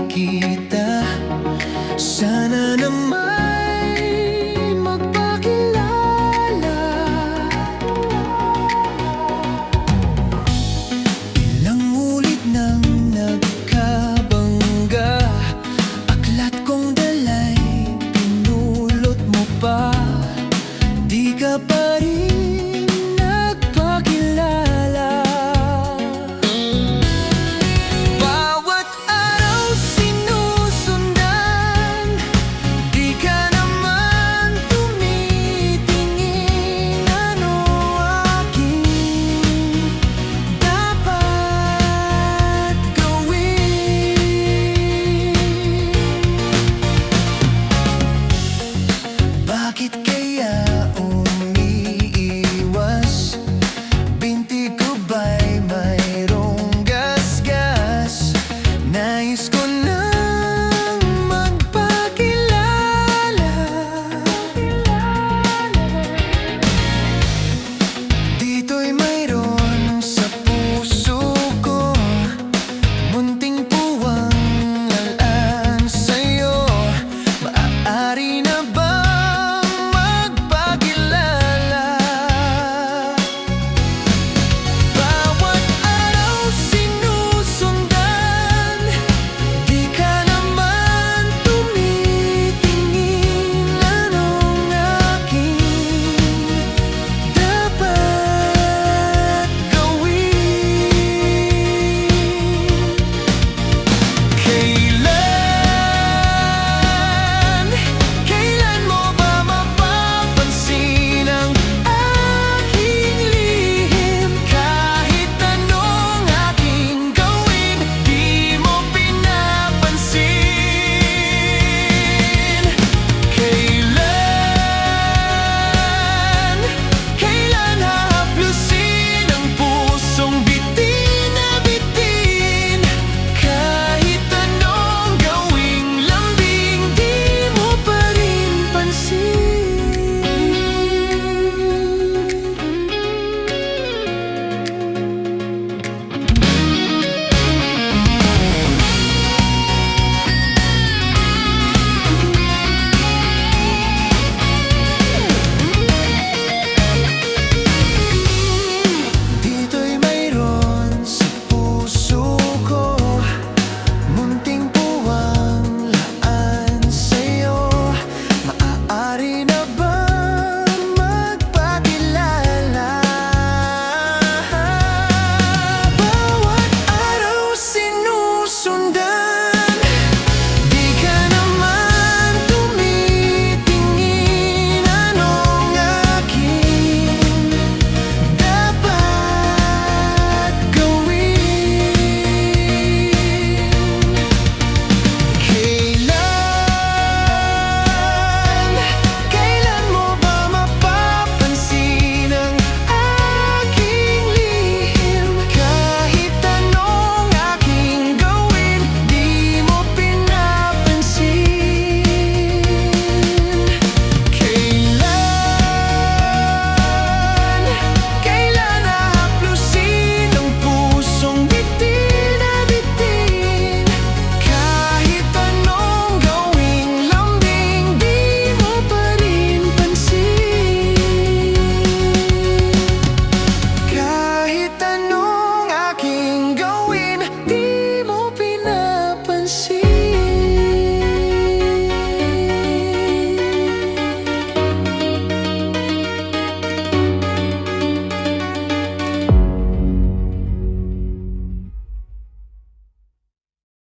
kita. Sana na may magpakilala. Ilang ulit nang nagkabangga, aklat kong dalay pinulot mo pa. Di ka pa rin nagpakilala. Bawat araw sinusundan, di ka naman tumitingin. Ano aking dapat gawin? Bakit kaya umiiwas? Binti ko ba'y mayroong gasgas? Nais ko nang magpakilala. Dito'y mayroon sa puso ko, munting puwang lalaan sa'yo. Maaari na bang magpakilala? Bawat araw sinusundan, di ka naman tumitingin. Anong aking dapat gawin? Kailan